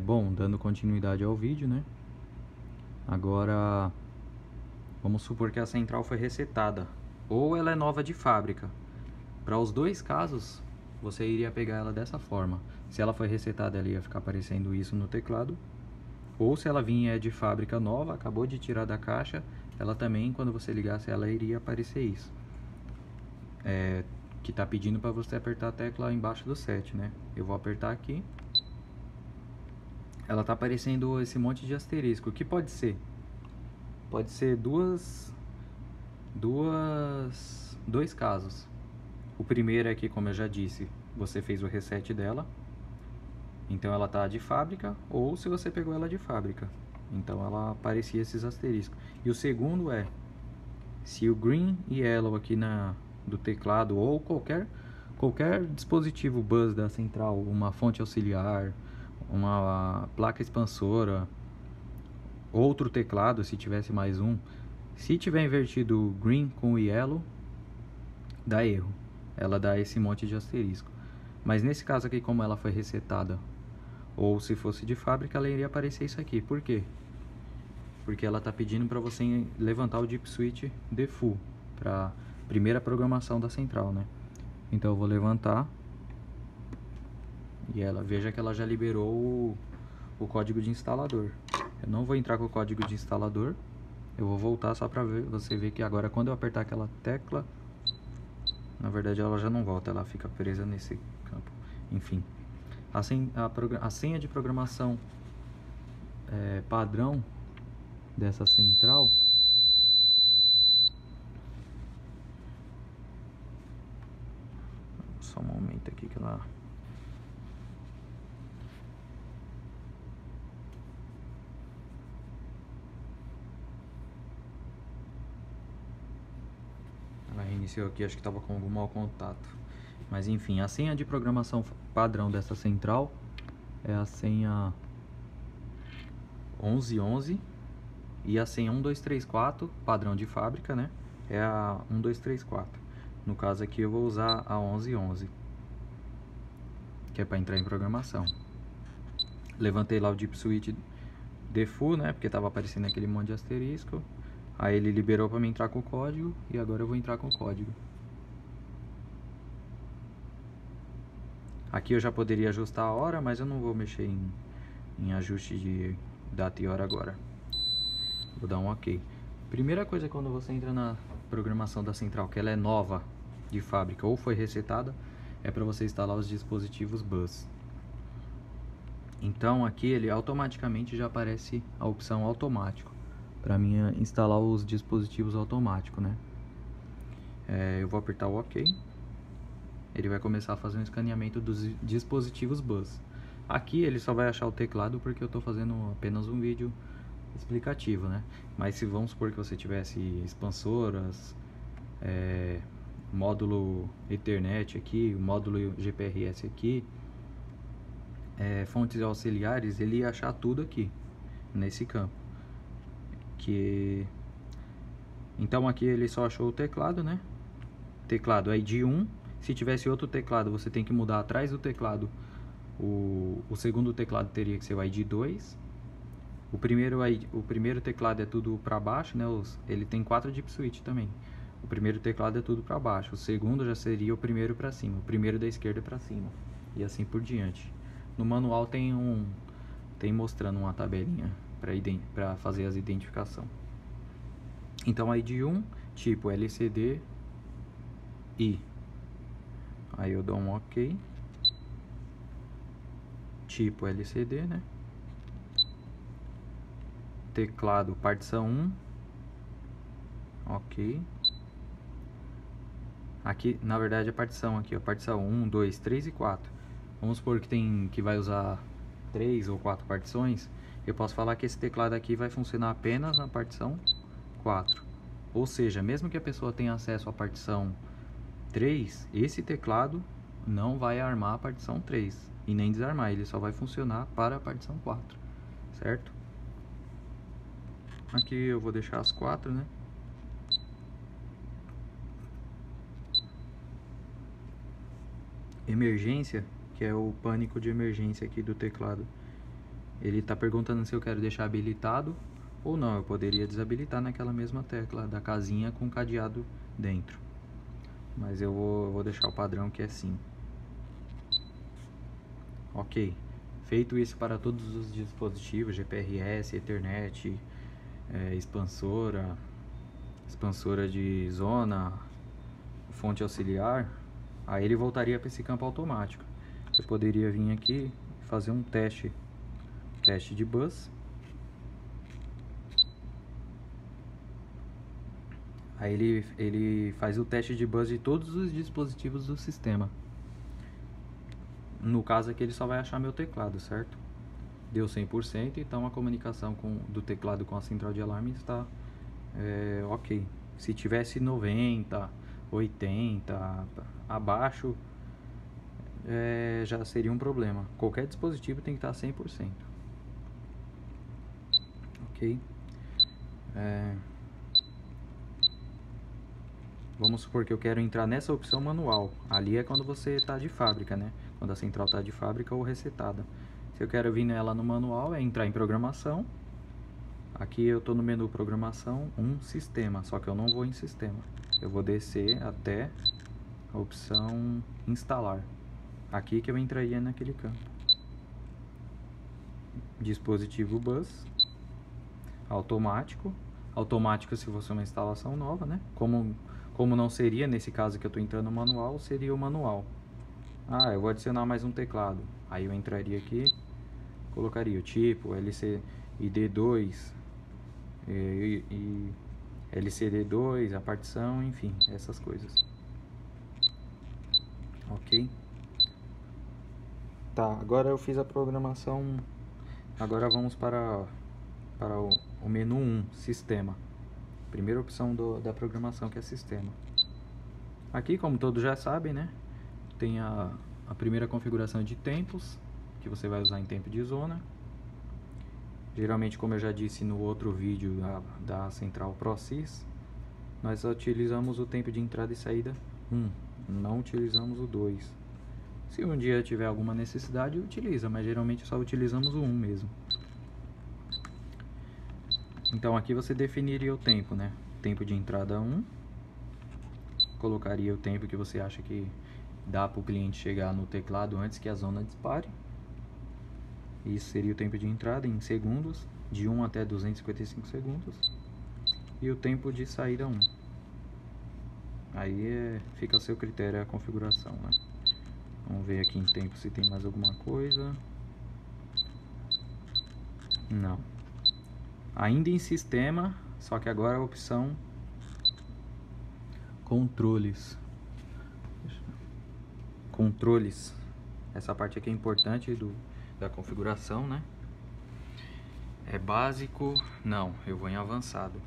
Bom, dando continuidade ao vídeo, né? Agora, vamos supor que a central foi resetada, ou ela é nova de fábrica. Para os dois casos, você iria pegar ela dessa forma. Se ela foi resetada, ela ia ficar aparecendo isso no teclado. Ou se ela vinha de fábrica nova, acabou de tirar da caixa, ela também, quando você ligasse ela, iria aparecer isso. Que está pedindo para você apertar a tecla embaixo do 7, né? Eu vou apertar aqui. Ela está aparecendo esse monte de asterisco. O que pode ser? Pode ser dois casos. O primeiro é que, como eu já disse, você fez o reset dela, então ela tá de fábrica, ou se você pegou ela de fábrica, então ela aparecia esses asteriscos. E o segundo é, se o green e yellow aqui do teclado, ou qualquer dispositivo bus da central, uma fonte auxiliar, uma placa expansora, outro teclado, se tivesse mais um, se tiver invertido o green com o yellow, dá erro. Ela dá esse monte de asterisco. Mas nesse caso aqui, como ela foi resetada, ou se fosse de fábrica, ela iria aparecer isso aqui. Por quê? Porque ela está pedindo para você levantar o Deep Switch default, para primeira programação da central, né? Então eu vou levantar, e veja que ela já liberou o código de instalador. Eu não vou entrar com o código de instalador, eu vou voltar só para você ver que agora, quando eu apertar aquela tecla, na verdade ela já não volta, ela fica presa nesse campo. Enfim, a senha de programação padrão dessa central, só um momento aqui que ela reiniciou aqui, acho que estava com algum mau contato. Mas enfim, a senha de programação padrão dessa central é a senha 1111 e a senha 1234, padrão de fábrica, né? É a 1234. No caso aqui eu vou usar a 1111, que é para entrar em programação. Levantei lá o Deep Switch default, né? Porque estava aparecendo aquele monte de asterisco. Aí ele liberou para mim entrar com o código, e agora eu vou entrar com o código. Aqui eu já poderia ajustar a hora, mas eu não vou mexer em ajuste de data e hora agora. Vou dar um OK. Primeira coisa, quando você entra na programação da central, que ela é nova de fábrica ou foi resetada, é para você instalar os dispositivos bus. Então aqui ele automaticamente já aparece a opção automático para mim instalar os dispositivos automático, né? Eu vou apertar o OK. Ele vai começar a fazer um escaneamento dos dispositivos bus. Aqui ele só vai achar o teclado porque eu estou fazendo apenas um vídeo explicativo, né? Mas se vamos supor que você tivesse expansoras, módulo Ethernet aqui, módulo GPRS aqui, fontes auxiliares, ele ia achar tudo aqui nesse campo. Então aqui ele só achou o teclado, né? Teclado ID 1. Se tivesse outro teclado, você tem que mudar atrás do teclado. O segundo teclado teria que ser o ID 2. O primeiro teclado é tudo para baixo, né? Ele tem 4 Deep Switch também. O primeiro teclado é tudo para baixo. O segundo já seria o primeiro para cima. O primeiro da esquerda para cima. E assim por diante. No manual tem mostrando uma tabelinha para fazer as identificações. Então ID 1, tipo LCD I. Aí eu dou um OK. Tipo LCD, né? Teclado partição 1. OK. Aqui, na verdade, a partição aqui, ó, partição 1, 2, 3 e 4. Vamos supor que vai usar 3 ou 4 partições. Eu posso falar que esse teclado aqui vai funcionar apenas na partição 4. Ou seja, mesmo que a pessoa tenha acesso à partição 3, esse teclado não vai armar a partição 3 e nem desarmar, ele só vai funcionar para a partição 4, certo? Aqui eu vou deixar as 4, né? Emergência, que é o pânico de emergência aqui do teclado. Ele está perguntando se eu quero deixar habilitado ou não. Eu poderia desabilitar naquela mesma tecla da casinha com cadeado dentro. Mas eu vou deixar o padrão que é sim. Ok. Feito isso para todos os dispositivos, GPRS, Ethernet, expansora de zona, fonte auxiliar, aí ele voltaria para esse campo automático. Eu poderia vir aqui e fazer um teste de bus. Aí ele faz o teste de bus de todos os dispositivos do sistema. No caso aqui ele só vai achar meu teclado, certo? Deu 100%, então a comunicação do teclado com a central de alarme está ok. Se tivesse 90, 80, abaixo, já seria um problema. Qualquer dispositivo tem que estar 100%. Ok? Vamos supor que eu quero entrar nessa opção manual. Ali é quando você está de fábrica, né? Quando a central está de fábrica ou resetada. Se eu quero vir nela no manual, é entrar em programação. Aqui eu estou no menu programação, sistema, só que eu não vou em sistema. Eu vou descer até a opção instalar. Aqui que eu entraria naquele campo. Dispositivo bus. Automático. Automático se fosse uma instalação nova, né? Como não seria nesse caso que eu estou entrando no manual, seria o manual. Eu vou adicionar mais um teclado. Aí eu entraria aqui, colocaria o tipo, LCD2, e LCD2, a partição, enfim, essas coisas. Ok? Tá, agora eu fiz a programação. Agora vamos para o menu 1, sistema. Primeira opção da programação, que é sistema. Aqui, como todos já sabem, né? Tem a primeira configuração de tempos, que você vai usar em tempo de zona. Geralmente, como eu já disse no outro vídeo da central ProSys, nós utilizamos o tempo de entrada e saída 1, não utilizamos o 2. Se um dia tiver alguma necessidade, utiliza, mas geralmente só utilizamos o 1 mesmo. Então aqui você definiria o tempo, né? Tempo de entrada 1. Colocaria o tempo que você acha que dá para o cliente chegar no teclado antes que a zona dispare. Isso seria o tempo de entrada em segundos, de 1 até 255 segundos. E o tempo de saída 1. Aí fica a seu critério a configuração, né? Vamos ver aqui em tempo se tem mais alguma coisa. Não. Ainda em sistema, só que agora a opção controles. Controles. Essa parte aqui é importante da configuração, né? É básico? Não, eu vou em avançado.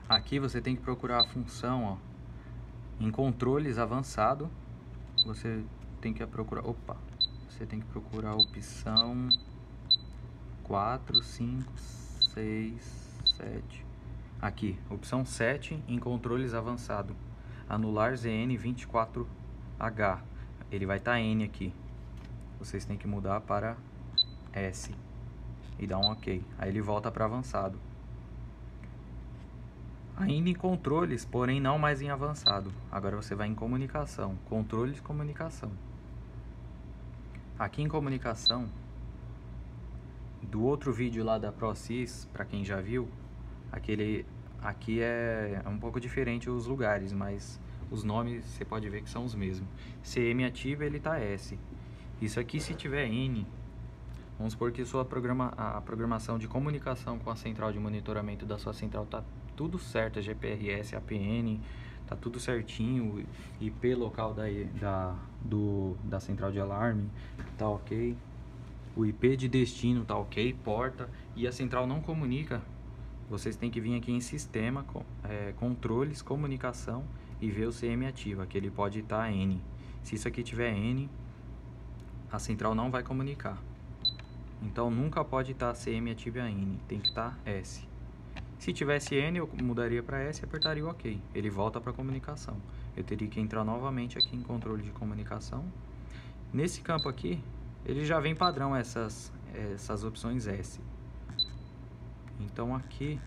Aqui você tem que procurar a função, ó, em controles avançado. Você tem que procurar, você tem que procurar a opção 4, 5, 6, 7. Aqui, opção 7 em controles avançado. Anular ZN24H. Ele vai estar N aqui. Vocês têm que mudar para S e dar um OK. Aí ele volta para avançado. Ainda em controles, porém não mais em avançado. Agora você vai em comunicação. Controles, comunicação. Aqui em comunicação, do outro vídeo lá da ProSys, para quem já viu, aqui é um pouco diferente os lugares, mas os nomes você pode ver que são os mesmos. CM ativa, ele tá S. Isso aqui, se tiver N, vamos supor que a programação de comunicação com a central de monitoramento da sua central tá tudo certo, a GPRS, APN, tá tudo certinho, IP local da central de alarme tá ok, o IP de destino tá ok, porta, e a central não comunica, vocês têm que vir aqui em sistema, controles, comunicação, e ver o CM ativa, que ele pode estar N. Se isso aqui tiver N, a central não vai comunicar. Então nunca pode estar CM ativa N, tem que estar S. Se tivesse N, eu mudaria para S e apertaria o OK. Ele volta para comunicação. Eu teria que entrar novamente aqui em controle de comunicação. Nesse campo aqui, ele já vem padrão essas opções S. Então aqui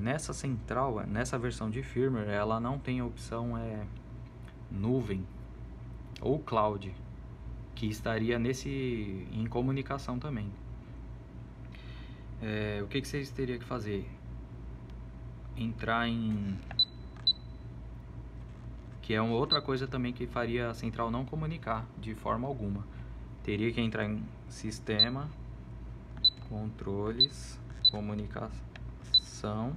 nessa central, nessa versão de firmware, ela não tem a opção nuvem ou cloud, que estaria em comunicação também. O que vocês teriam que fazer? Entrar que é uma outra coisa também que faria a central não comunicar de forma alguma. Teria que entrar em sistema, controles, comunicação.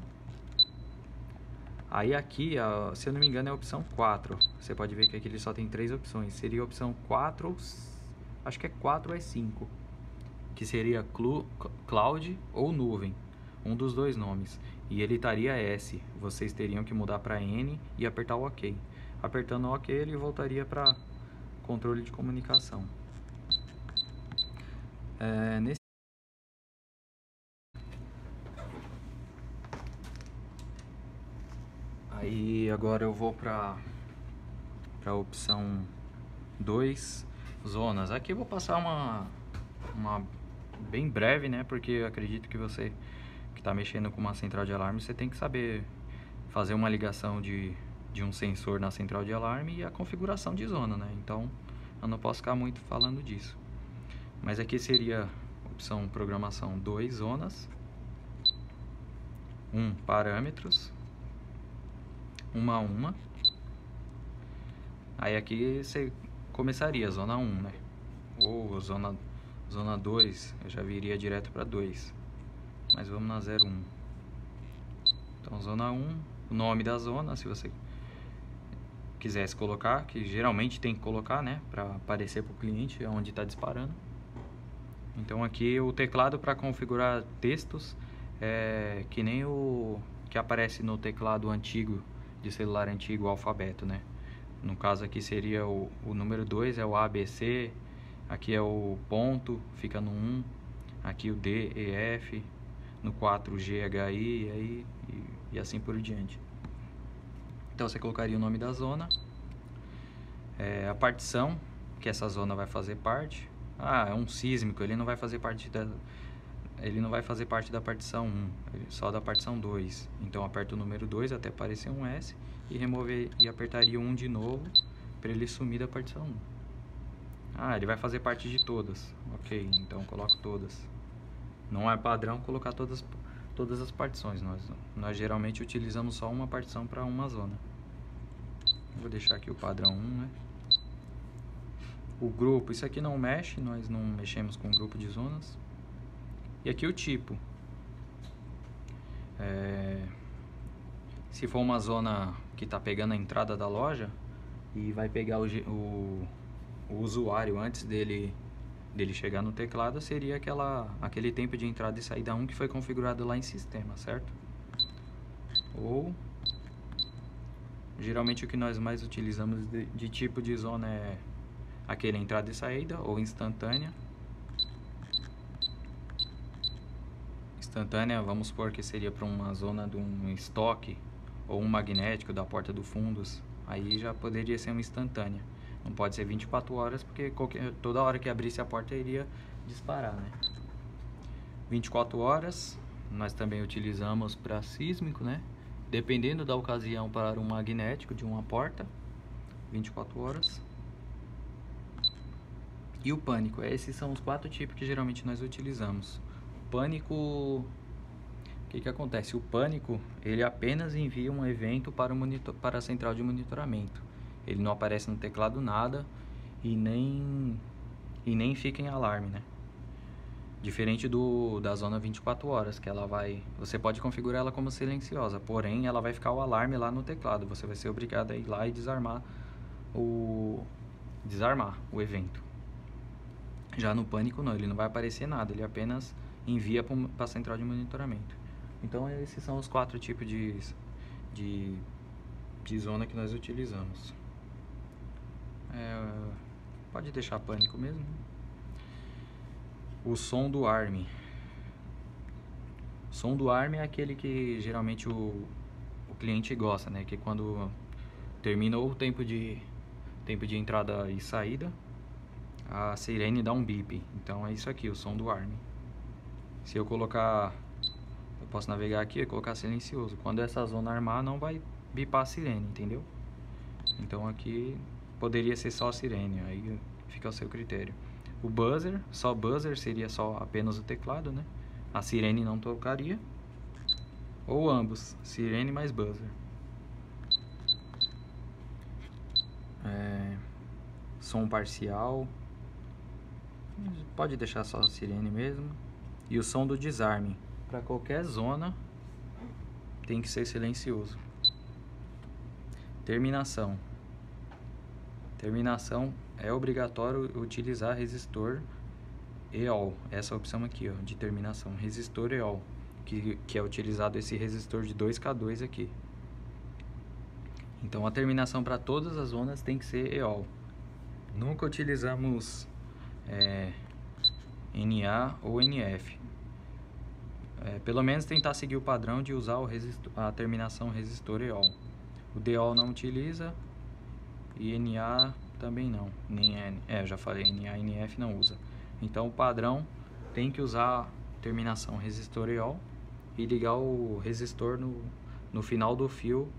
Aí aqui, se eu não me engano, é a opção 4. Você pode ver que aqui ele só tem 3 opções. Seria a opção 4, acho que é 4 ou é 5. Que seria cloud ou nuvem. Um dos dois nomes. E ele estaria S. Vocês teriam que mudar para N e apertar o OK. Apertando o OK, ele voltaria para controle de comunicação. Aí agora eu vou para a opção 2, zonas. Aqui eu vou passar uma bem breve, né? Porque eu acredito que você que está mexendo com uma central de alarme, você tem que saber fazer uma ligação de um sensor na central de alarme e a configuração de zona, né? Então eu não posso ficar muito falando disso. Mas aqui seria opção programação 2, zonas, 1, parâmetros, uma a uma. Aí aqui você começaria zona 1, né? Ou zona 2, eu já viria direto para 2. Mas vamos na 01. Então zona 1, o nome da zona, se você quisesse colocar, que geralmente tem que colocar, né, para aparecer para o cliente onde está disparando. Então aqui o teclado para configurar textos é que nem o que aparece no teclado antigo de celular antigo, o alfabeto, né? No caso aqui seria o número 2 é o ABC, aqui é o ponto, fica no 1, aqui o D, E, F, no 4 G, H, I, e assim por diante. Então você colocaria o nome da zona, a partição que essa zona vai fazer parte. É um sísmico, ele não vai fazer parte da partição 1, só da partição 2. Então aperta o número 2 até aparecer um S e apertaria 1 de novo para ele sumir da partição 1. Ele vai fazer parte de todas. Ok, então coloco todas. Não é padrão colocar todas as partições. Nós geralmente utilizamos só uma partição para uma zona. Vou deixar aqui o padrão 1, né? O grupo, isso aqui não mexe, nós não mexemos com o grupo de zonas. E aqui o tipo. Se for uma zona que está pegando a entrada da loja e vai pegar o usuário antes dele chegar no teclado, seria aquele tempo de entrada e saída 1 que foi configurado lá em sistema, certo? Ou geralmente o que nós mais utilizamos de tipo de zona é aquele entrada e saída ou instantânea. Instantânea, vamos supor que seria para uma zona de um estoque ou um magnético da porta do fundos, aí já poderia ser uma instantânea. Não pode ser 24 horas, porque toda hora que abrisse a porta iria disparar, né? 24 horas, nós também utilizamos para sísmico, né? Dependendo da ocasião, para um magnético de uma porta, 24 horas. E o pânico, esses são os 4 tipos que geralmente nós utilizamos. O pânico, o que acontece? O pânico, ele apenas envia um evento para a central de monitoramento. Ele não aparece no teclado nada e nem fica em alarme, né? Diferente da zona 24 horas, que você pode configurar ela como silenciosa, porém ela vai ficar o alarme lá no teclado. Você vai ser obrigado a ir lá e desarmar o evento. Já no pânico não, ele não vai aparecer nada, ele apenas envia para a central de monitoramento. Então esses são os 4 tipos de zona que nós utilizamos. Pode deixar pânico mesmo. O som do alarme. O som do alarme é aquele que geralmente o cliente gosta, né? Que quando termina o tempo de tempo de entrada e saída, a sirene dá um bip. Então é isso aqui, o som do alarme. Se eu colocar, eu posso navegar aqui e colocar silencioso. Quando essa zona armar, não vai bipar a sirene, entendeu? Então aqui poderia ser só a sirene, aí fica ao seu critério. O buzzer, só buzzer seria só apenas o teclado, né? A sirene não tocaria. Ou ambos, sirene mais buzzer. Som parcial, pode deixar só a sirene mesmo. E o som do desarme, para qualquer zona tem que ser silencioso. Terminação. Terminação é obrigatório utilizar resistor EOL. Essa opção aqui, ó, de terminação, resistor EOL, que é utilizado esse resistor de 2K2 aqui. Então a terminação para todas as zonas tem que ser EOL. Nunca utilizamos NA ou NF. Pelo menos tentar seguir o padrão de usar a terminação resistor EOL. O DOL não utiliza e NA também não. Nem já falei, NA e NF não usa. Então o padrão tem que usar terminação resistor EOL e ligar o resistor no final do fio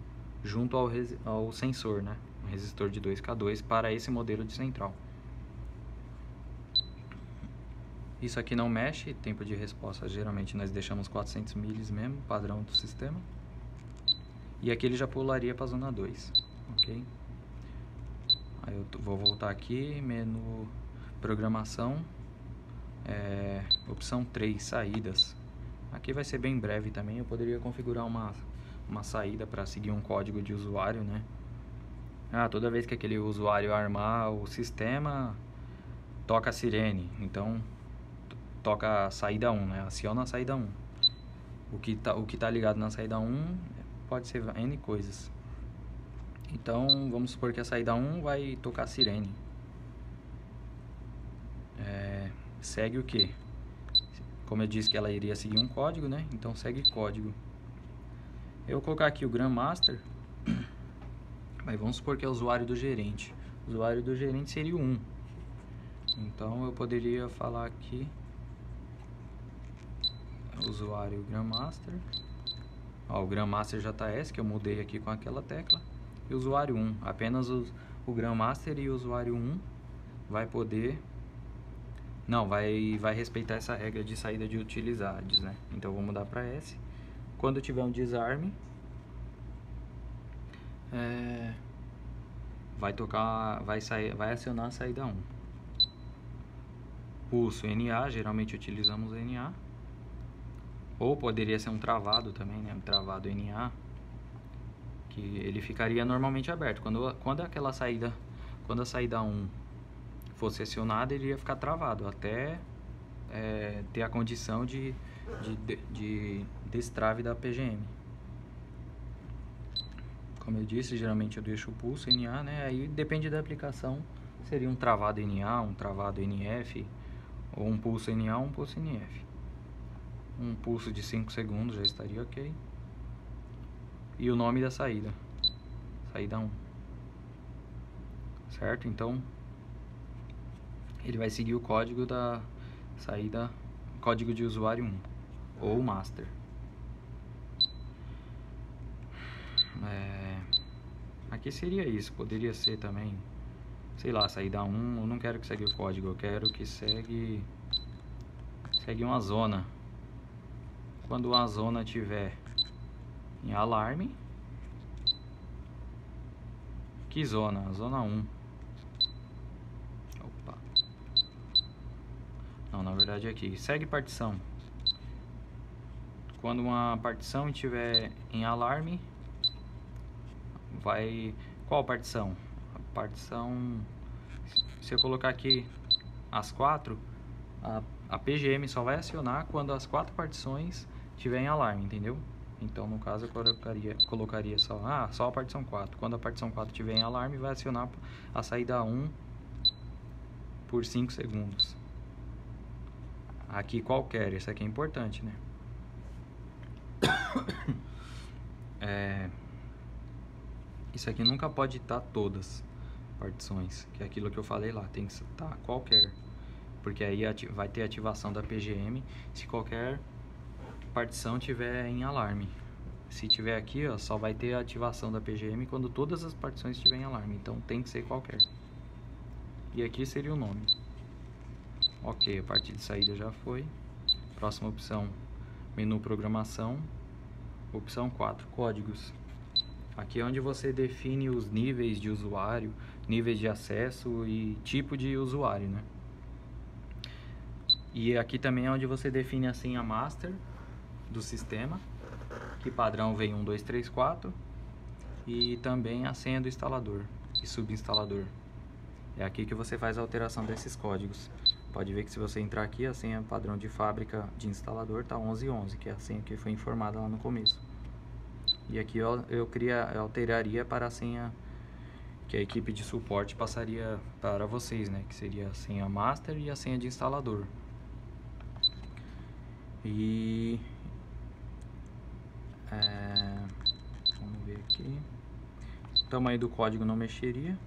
junto ao sensor, né? Um resistor de 2K2 para esse modelo de central. Isso aqui não mexe, tempo de resposta geralmente nós deixamos 400 milis mesmo, padrão do sistema. E aqui ele já pularia para a zona 2, ok? Aí eu vou voltar aqui, menu programação, opção 3, saídas. Aqui vai ser bem breve também, eu poderia configurar uma saída para seguir um código de usuário, né? Toda vez que aquele usuário armar o sistema, toca a sirene, então toca a saída 1, né? Aciona a saída 1. O que tá ligado na saída 1 pode ser N coisas. Então, vamos supor que a saída 1 vai tocar a sirene. Segue o que? Como eu disse que ela iria seguir um código, né? Então, segue código. Eu vou colocar aqui o Grandmaster. Mas vamos supor que é o usuário do gerente. O usuário do gerente seria o 1. Então, eu poderia falar aqui... usuário Grandmaster. O Grandmaster JS, que eu mudei aqui com aquela tecla. E o usuário 1. Apenas o Grandmaster e o usuário 1 vai poder... Não, vai respeitar essa regra de saída de utilidades, né? Então eu vou mudar para S. Quando tiver um desarme, vai acionar a saída 1. Pulso NA, geralmente utilizamos NA. Ou poderia ser um travado também, né? Um travado NA, que ele ficaria normalmente aberto. Quando a saída 1 fosse acionada, ele ia ficar travado até ter a condição de destrave da PGM. Como eu disse, geralmente eu deixo o pulso NA, né? Aí depende da aplicação, seria um travado NA, um travado NF, ou um pulso NA, um pulso NF. Um pulso de 5 segundos já estaria ok. E o nome da saída, saída 1, certo? Então ele vai seguir o código da saída, código de usuário 1 ou master. Aqui seria isso, poderia ser também, sei lá, saída 1. Eu não quero que segue o código, eu quero que segue uma zona. Quando uma zona tiver em alarme, que zona? Zona 1. Opa. Não, na verdade é aqui. Segue partição. Quando uma partição estiver em alarme, vai... Qual partição? A partição... Se eu colocar aqui as 4, a PGM só vai acionar quando as 4 partições estiverem em alarme, entendeu? Então, no caso, eu colocaria só a partição 4. Quando a partição 4 estiver em alarme, vai acionar a saída 1 por 5 segundos. Aqui qualquer, isso aqui é importante, né? Isso aqui nunca pode estar todas, partições, que é aquilo que eu falei lá, tem que estar qualquer, porque aí vai ter ativação da PGM se qualquer partição tiver em alarme. Se tiver aqui, ó, só vai ter a ativação da PGM quando todas as partições estiverem em alarme, então tem que ser qualquer. E aqui seria o nome. Ok, a parte de saída já foi. Próxima opção, menu programação, opção 4, códigos. Aqui é onde você define os níveis de usuário, níveis de acesso e tipo de usuário, né? E aqui também é onde você define a senha master do sistema, que padrão vem 1, 2, 3, 4, e também a senha do instalador e subinstalador. É aqui que você faz a alteração desses códigos. Pode ver que se você entrar aqui, a senha padrão de fábrica de instalador está 1111, que é a senha que foi informada lá no começo. E aqui eu alteraria para a senha que a equipe de suporte passaria para vocês, né? Que seria a senha master e a senha de instalador. E vamos ver aqui. O tamanho do código não mexeria.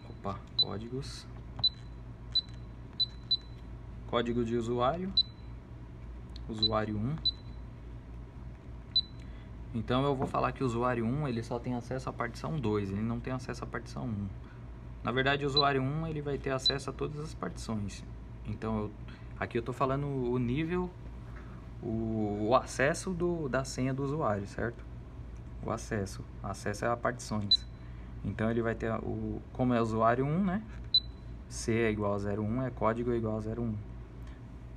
Opa, códigos. Código de usuário. Usuário 1. Então eu vou falar que o usuário 1 ele só tem acesso à partição 2, ele não tem acesso à partição 1. Na verdade, o usuário 1 ele vai ter acesso a todas as partições. Então aqui eu estou falando o nível, o acesso da senha do usuário, certo? O acesso é a partições. Então ele vai ter, como é usuário 1, né? C é igual a 01, é código é igual a 01.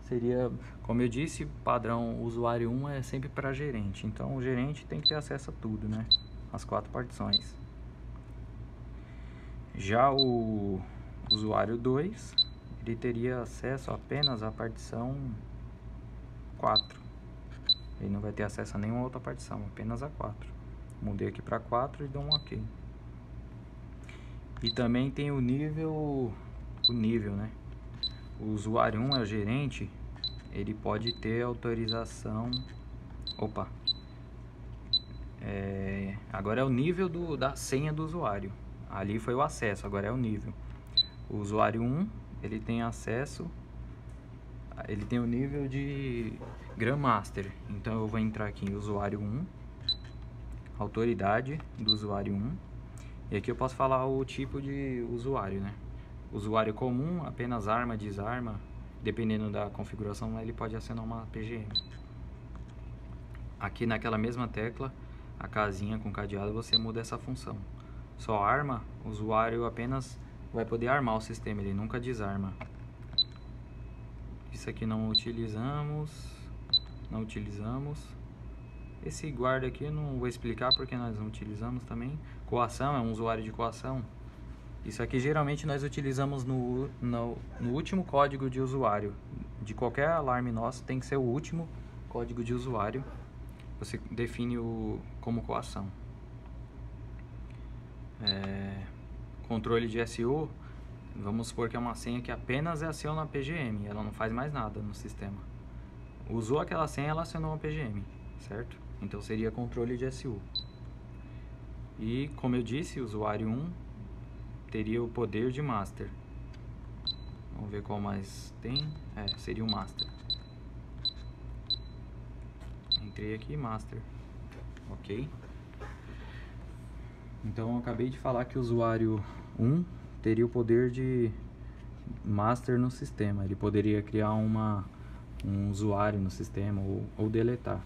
Seria, como eu disse, padrão usuário 1 é sempre para gerente. Então o gerente tem que ter acesso a tudo, né? As 4 partições. Já o usuário 2, ele teria acesso apenas à partição 4. Ele não vai ter acesso a nenhuma outra partição, apenas a 4. Mudei aqui para 4 e dou um OK. E também tem o nível, né? O usuário 1 é o gerente, ele pode ter autorização. Opa! Agora é o nível da senha do usuário. Ali foi o acesso, agora é o nível. O usuário 1, ele tem acesso, ele tem o nível de Grandmaster. Então eu vou entrar aqui em usuário 1, autoridade do usuário 1. E aqui eu posso falar o tipo de usuário, né? Usuário comum, apenas arma, desarma, dependendo da configuração, ele pode acionar uma PGM. Aqui naquela mesma tecla, a casinha com cadeado, você muda essa função. Só arma, o usuário apenas vai poder armar o sistema, ele nunca desarma. Isso aqui não utilizamos. Esse guarda aqui eu não vou explicar porque nós não utilizamos também. Coação, é um usuário de coação. Isso aqui geralmente nós utilizamos no último código de usuário. De qualquer alarme nosso tem que ser o último código de usuário. Você define como coação. Controle de SU, vamos supor que é uma senha que apenas aciona a PGM. Ela não faz mais nada no sistema. Usou aquela senha, ela acionou a PGM, certo? Então seria controle de SU. E como eu disse, o usuário 1 teria o poder de master. Vamos ver qual mais tem. Seria o master. Entrei aqui, master. Ok. Então eu acabei de falar que o usuário 1 teria o poder de master no sistema. Ele poderia criar um usuário no sistema ou deletar.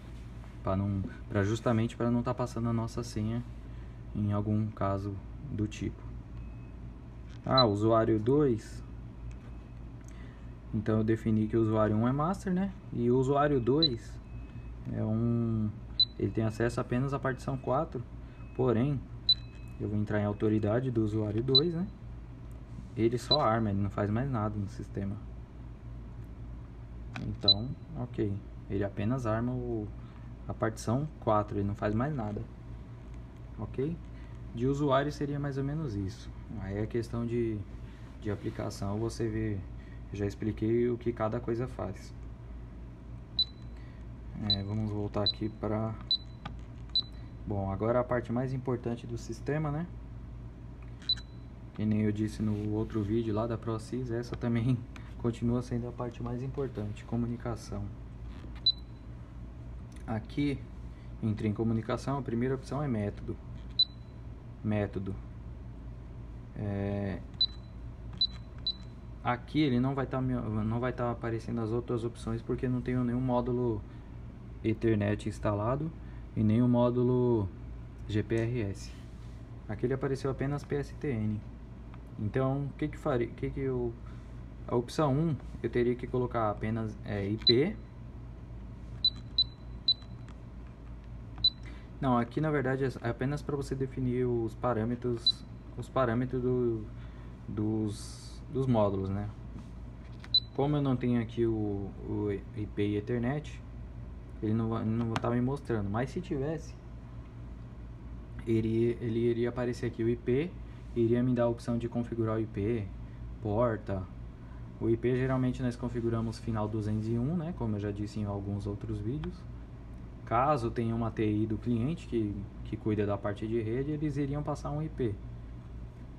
Justamente para não estar passando a nossa senha em algum caso do tipo. Usuário 2. Então eu defini que o usuário 1 é master, né? E o usuário 2 ele tem acesso apenas à partição 4. Porém, eu vou entrar em autoridade do usuário 2, né? Ele só arma, ele não faz mais nada no sistema. Então, ok. Ele apenas arma a partição 4, ele não faz mais nada. Ok? De usuário seria mais ou menos isso. Aí é questão de aplicação, você vê, já expliquei o que cada coisa faz. Vamos voltar aqui para... Bom, agora a parte mais importante do sistema, né? que nem eu disse no outro vídeo lá da ProSys, essa também continua sendo a parte mais importante, comunicação. Aqui, entre em comunicação, a primeira opção é método. Aqui ele não vai estar aparecendo as outras opções porque não tenho nenhum módulo Ethernet instalado e nenhum módulo GPRS. Aqui ele apareceu apenas PSTN. Então, a opção 1 eu teria que colocar apenas IP. Não, aqui na verdade é apenas para você definir os parâmetros dos módulos, né? Como eu não tenho aqui o IP e Ethernet, ele não está me mostrando, mas se tivesse, ele iria aparecer aqui o IP, iria me dar a opção de configurar o IP, porta. O IP geralmente nós configuramos final 201, né, como eu já disse em alguns outros vídeos. Caso tenha uma TI do cliente que cuida da parte de rede, eles iriam passar um IP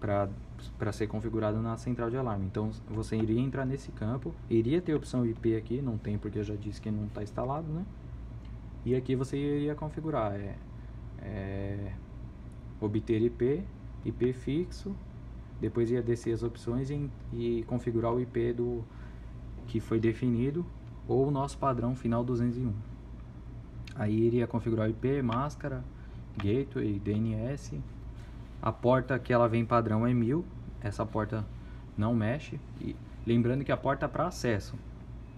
para ser configurado na central de alarme. Então você iria entrar nesse campo, iria ter a opção IP aqui, não tem porque eu já disse que não está instalado, né? E aqui você iria configurar obter IP fixo, depois ia descer as opções e configurar o IP que foi definido, ou o nosso padrão final 201. Aí iria configurar o IP, máscara, gateway, DNS. A porta que ela vem padrão é 1000, essa porta não mexe. E lembrando que a porta para acesso,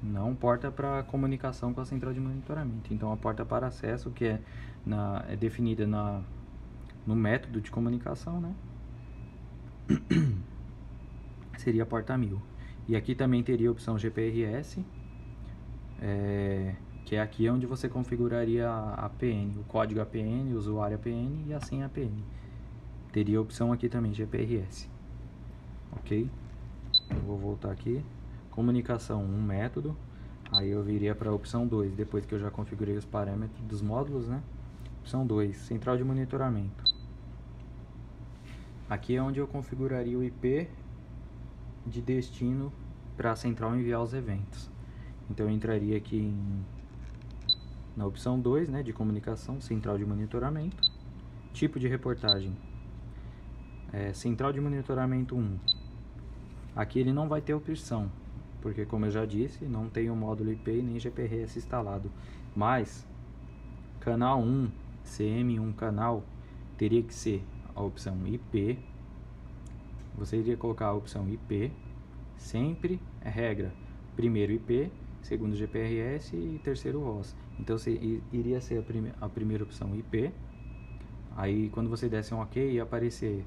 não porta para comunicação com a central de monitoramento. Então a porta para acesso, que é definida no método de comunicação, né? Seria a porta 1000. E aqui também teria a opção GPRS, que é aqui onde você configuraria a APN, o código APN, o usuário APN e a senha APN. Teria a opção aqui também, GPRS. Ok? Eu vou voltar aqui. Comunicação, um método. Aí eu viria para a opção 2, depois que eu já configurei os parâmetros dos módulos, né? Opção 2, central de monitoramento. Aqui é onde eu configuraria o IP de destino para a central enviar os eventos. Então eu entraria aqui na opção 2, né, de comunicação, central de monitoramento. Tipo de reportagem, central de monitoramento 1. Aqui ele não vai ter opção, porque como eu já disse, não tem o módulo IP nem GPRS instalado. Mas canal 1, CM1 canal, teria que ser a opção IP. Você iria colocar a opção IP, sempre é regra, primeiro IP, segundo GPRS e terceiro ROS. Então você iria ser a primeira opção IP. Aí quando você desse um OK, ia aparecer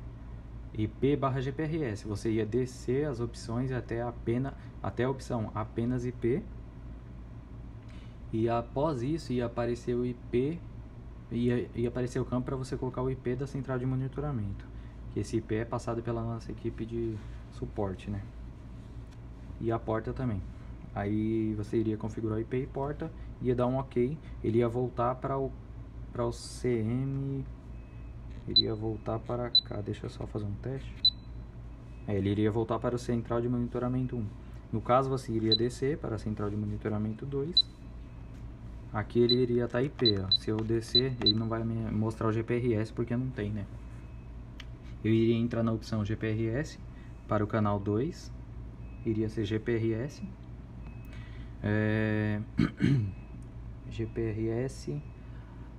IP/GPRS. Você ia descer as opções até a opção apenas IP. E após isso ia aparecer o IP, ia aparecer o campo para você colocar o IP da central de monitoramento. Que esse IP é passado pela nossa equipe de suporte, né? E a porta também. Aí você iria configurar o IP e porta, ia dar um OK, ele ia voltar para o CM, iria voltar para cá, deixa eu só fazer um teste. Ele iria voltar para o central de monitoramento 1. No caso você iria descer para a central de monitoramento 2. Aqui ele iria estar IP, ó. Se eu descer, ele não vai me mostrar o GPRS porque não tem, né? Eu iria entrar na opção GPRS para o canal 2, iria ser GPRS. GPRS,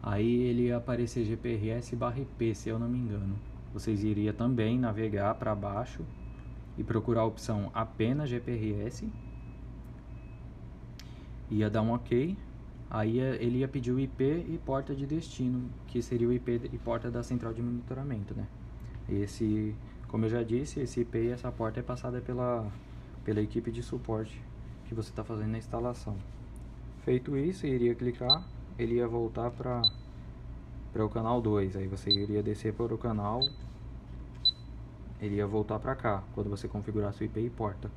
aí ele ia aparecer GPRS/IP, se eu não me engano. Vocês iriam também navegar para baixo e procurar a opção apenas GPRS, ia dar um OK. Aí ele ia pedir o IP e porta de destino, que seria o IP e porta da central de monitoramento, né? Esse, como eu já disse, esse IP e essa porta é passada pela equipe de suporte que você está fazendo na instalação. Feito isso, iria clicar, ele ia voltar para o canal 2. Aí você iria descer para o canal, ele ia voltar para cá quando você configurasse o IP e porta.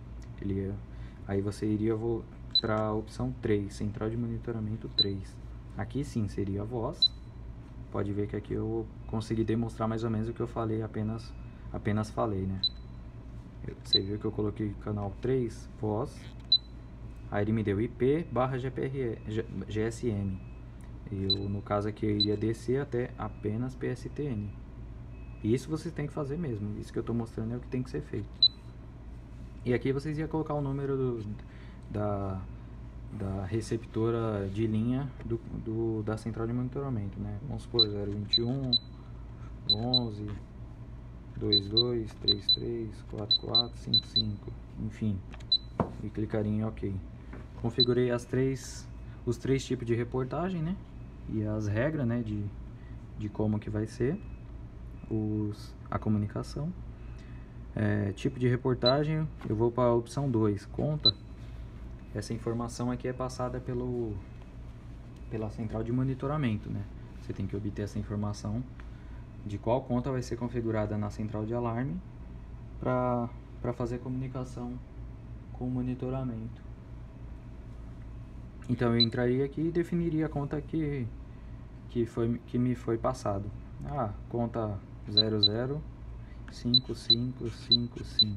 Aí você iria para a opção 3, central de monitoramento 3. Aqui sim seria a voz. Pode ver que aqui eu consegui demonstrar mais ou menos o que eu falei, apenas falei, né? Você viu que eu coloquei canal 3, voz. Aí ele me deu IP/GSM. No caso aqui, eu iria descer até apenas PSTN. Isso vocês têm que fazer mesmo. Isso que eu estou mostrando é o que tem que ser feito. E aqui vocês iam colocar o número da receptora de linha da central de monitoramento, né? Vamos supor 021 11 22 33 44 55, enfim, e clicaria em OK. Configurei os três tipos de reportagem, né? E as regras, né, de como que vai ser a comunicação. Tipo de reportagem, eu vou para a opção 2, conta. Essa informação aqui é passada pela central de monitoramento, né? Você tem que obter essa informação de qual conta vai ser configurada na central de alarme para fazer comunicação com o monitoramento. Então eu entraria aqui e definiria a conta que me foi passado. Conta 005555.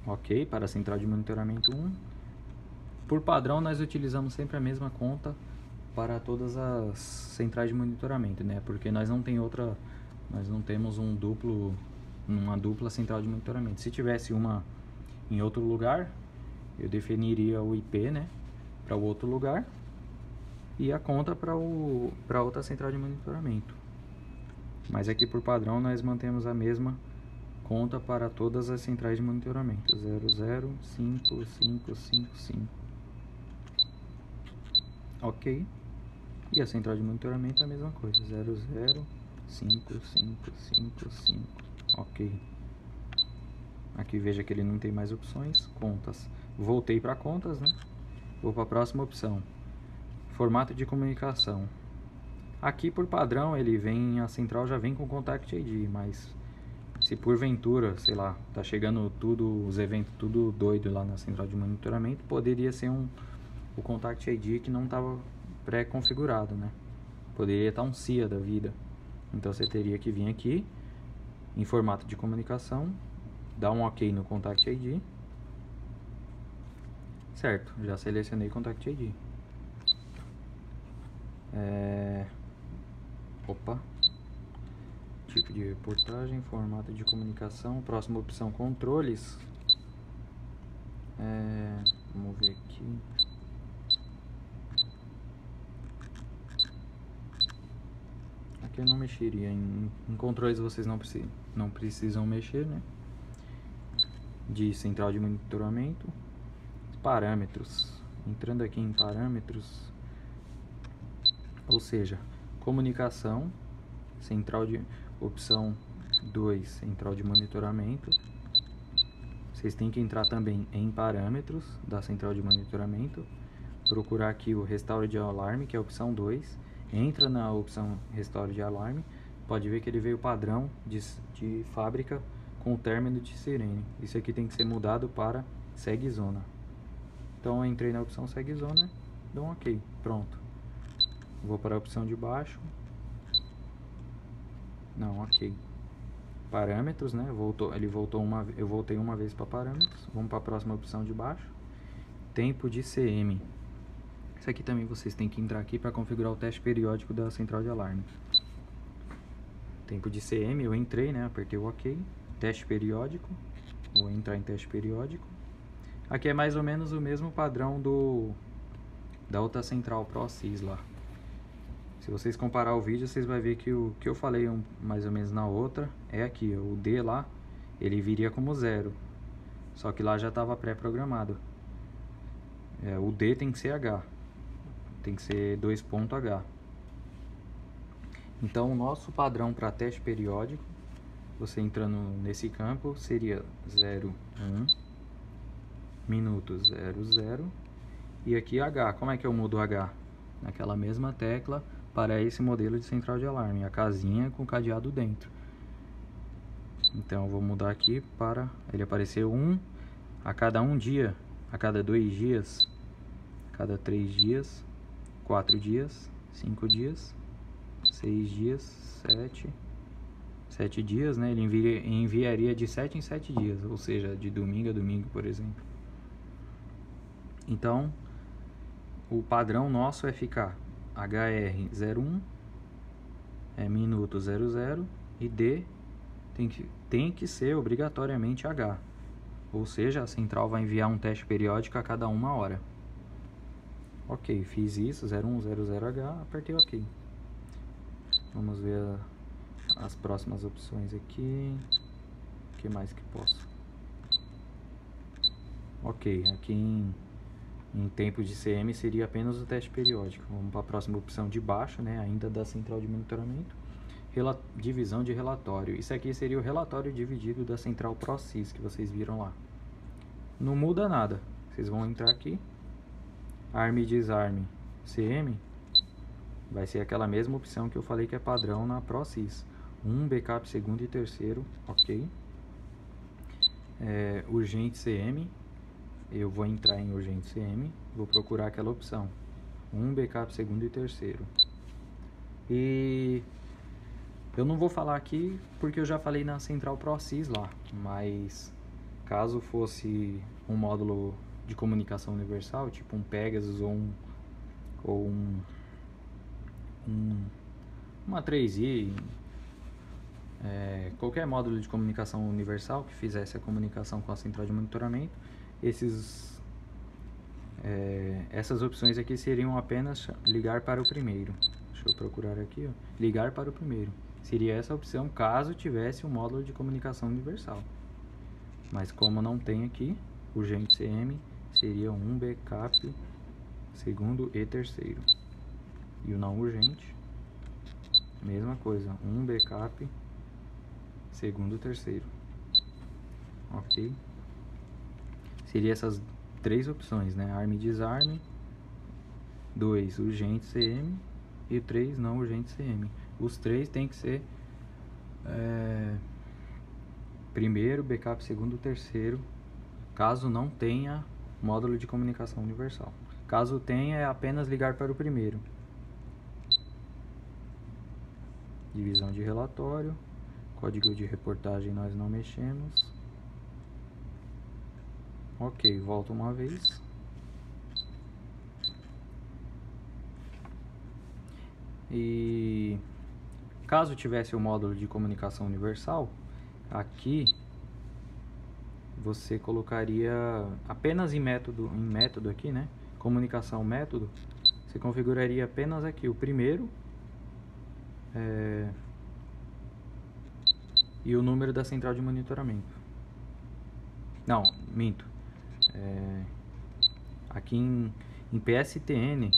OK, para a central de monitoramento 1. Por padrão, nós utilizamos sempre a mesma conta para todas as centrais de monitoramento, né? Porque nós não temos uma dupla central de monitoramento. Se tivesse uma em outro lugar, eu definiria o IP, né, para o outro lugar e a conta para outra central de monitoramento. Mas aqui por padrão nós mantemos a mesma conta para todas as centrais de monitoramento, 005555. OK. E a central de monitoramento é a mesma coisa, 005555. OK. Aqui veja que ele não tem mais opções, contas. Voltei para contas, né? Vou para a próxima opção, formato de comunicação. Aqui por padrão a central já vem com Contact ID, mas se porventura, sei lá, tá chegando os eventos tudo doido lá na central de monitoramento, poderia ser o Contact ID que não estava pré-configurado, né? Poderia estar um CIA da vida. Então você teria que vir aqui em formato de comunicação, dar um OK no Contact ID. Certo, já selecionei Contact ID. Tipo de reportagem, formato de comunicação. Próxima opção, controles. Vamos ver aqui. Aqui eu não mexeria. Em controles vocês não precisam mexer, né? De central de monitoramento. Parâmetros. Entrando aqui em parâmetros, ou seja, comunicação, opção 2, central de monitoramento. Vocês têm que entrar também em parâmetros da central de monitoramento, procurar aqui o restauro de alarme, que é a opção 2. Entra na opção restauro de alarme, pode ver que ele veio padrão de fábrica com o término de sirene. Isso aqui tem que ser mudado para segue zona. Então eu entrei na opção segue zona, dou um OK, pronto. Vou para a opção de baixo. Não, OK. Parâmetros, né? Eu voltei uma vez para parâmetros. Vamos para a próxima opção de baixo. Tempo de CM. Isso aqui também vocês têm que entrar aqui para configurar o teste periódico da central de alarme. Tempo de CM, eu entrei, né? Apertei o OK. Teste periódico. Vou entrar em teste periódico. Aqui é mais ou menos o mesmo padrão da outra central ProSys lá. Se vocês comparar o vídeo, vocês vão ver que o que eu falei mais ou menos na outra é aqui. O D lá, ele viria como 0. Só que lá já estava pré-programado. O D tem que ser H. Tem que ser 2.H. Então, o nosso padrão para teste periódico, você entrando nesse campo, seria 0, 1, minutos 00 e aqui H. Como é que eu mudo H? Naquela mesma tecla para esse modelo de central de alarme, a casinha com cadeado dentro. Então eu vou mudar aqui para ele aparecer 1 a cada 1 dia, a cada 2 dias, a cada 3 dias, 4 dias, 5 dias, 6 dias, 7, 7 dias, né? Ele enviaria de 7 em 7 dias, ou seja, de domingo a domingo, por exemplo. Então, o padrão nosso é ficar HR01, minuto 00, e D tem que ser obrigatoriamente H. Ou seja, a central vai enviar um teste periódico a cada 1 hora. Ok, fiz isso, 0100H, apertei OK. Vamos ver as próximas opções aqui. O que mais que posso? Ok, aqui em tempo de CM seria apenas o teste periódico. Vamos para a próxima opção de baixo, né, ainda da central de monitoramento. Divisão de relatório. Isso aqui seria o relatório dividido da central ProSys que vocês viram lá. Não muda nada. Vocês vão entrar aqui. Arm e Desarme CM vai ser aquela mesma opção que eu falei que é padrão na ProSys. Backup segundo e terceiro, ok. Urgente CM, eu vou entrar em urgente CM, vou procurar aquela opção. Backup segundo e terceiro. E eu não vou falar aqui porque eu já falei na central ProSys lá, mas caso fosse um módulo de comunicação universal, tipo um Pegasus ou uma 3i, qualquer módulo de comunicação universal que fizesse a comunicação com a central de monitoramento, essas opções aqui seriam apenas ligar para o primeiro. Deixa eu procurar aqui, ó. Ligar para o primeiro. Seria essa a opção caso tivesse um módulo de comunicação universal. Mas como não tem aqui, urgente CM seria backup segundo e terceiro. E o não urgente, mesma coisa, backup segundo e terceiro. Ok? Seria essas 3 opções, né? Arm e Desarme, 2 urgente CM e 3 não urgente CM. Os 3 tem que ser primeiro, backup segundo, terceiro, caso não tenha módulo de comunicação universal. Caso tenha, é apenas ligar para o primeiro. Divisão de relatório, código de reportagem nós não mexemos. Ok, volta uma vez. E caso tivesse o módulo de comunicação universal, aqui você colocaria apenas em método aqui, né? Comunicação método, você configuraria apenas aqui o primeiro e o número da central de monitoramento. Não, minto. Aqui em PSTN,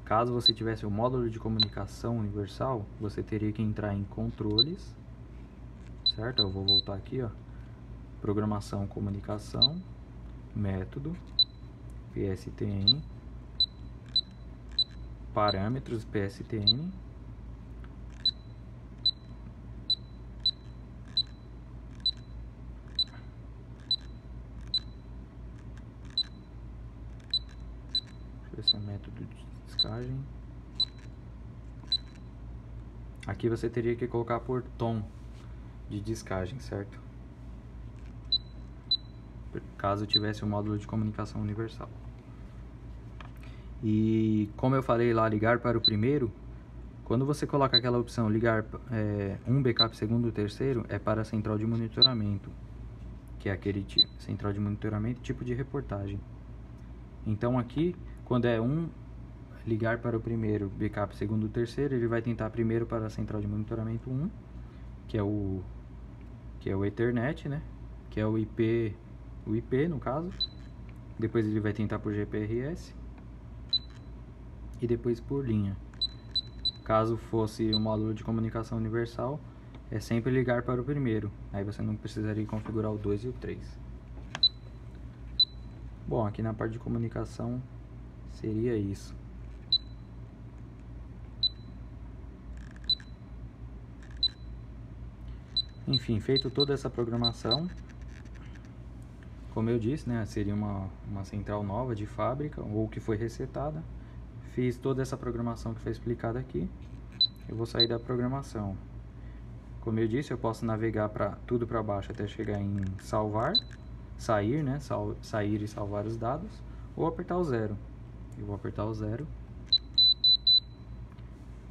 caso você tivesse o módulo de comunicação universal, você teria que entrar em controles, certo? Eu vou voltar aqui, ó. Programação, comunicação, método, PSTN, parâmetros PSTN, esse é o método de descagem. Aqui você teria que colocar por tom de descagem, certo? Caso tivesse o módulo de comunicação universal. E como eu falei lá, ligar para o primeiro, quando você coloca aquela opção ligar backup segundo e terceiro, é para a central de monitoramento, que é aquele central de monitoramento tipo de reportagem. Então aqui, quando é ligar para o primeiro, backup segundo e terceiro, ele vai tentar primeiro para a central de monitoramento 1, que é o Ethernet, né? Que é o IP no caso. Depois ele vai tentar por GPRS e depois por linha. Caso fosse um módulo de comunicação universal, é sempre ligar para o primeiro. Aí você não precisaria configurar o 2 e o 3. Bom, aqui na parte de comunicação seria isso. Enfim, feito toda essa programação, como eu disse, né, seria uma central nova de fábrica ou que foi resetada. Fiz toda essa programação que foi explicada aqui. Eu vou sair da programação. Como eu disse, eu posso navegar tudo para baixo até chegar em salvar, sair, né? Sair e salvar os dados, ou apertar o 0. Eu vou apertar o 0.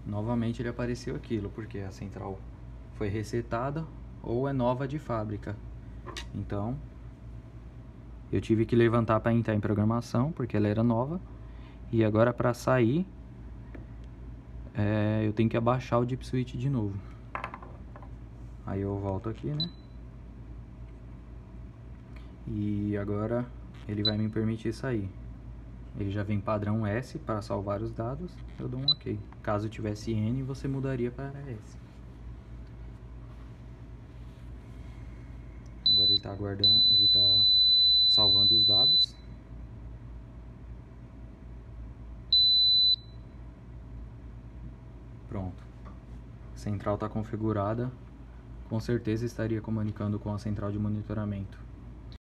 Novamente ele apareceu aquilo, porque a central foi resetada ou é nova de fábrica. Então, eu tive que levantar para entrar em programação, porque ela era nova. E agora para sair, eu tenho que abaixar o Deep Switch de novo. Aí eu volto aqui, né? E agora ele vai me permitir sair. Ele já vem padrão S para salvar os dados. Eu dou um OK. Caso tivesse N, você mudaria para S. Agora ele está aguardando, ele está salvando os dados. Pronto. A central está configurada. Com certeza estaria comunicando com a central de monitoramento.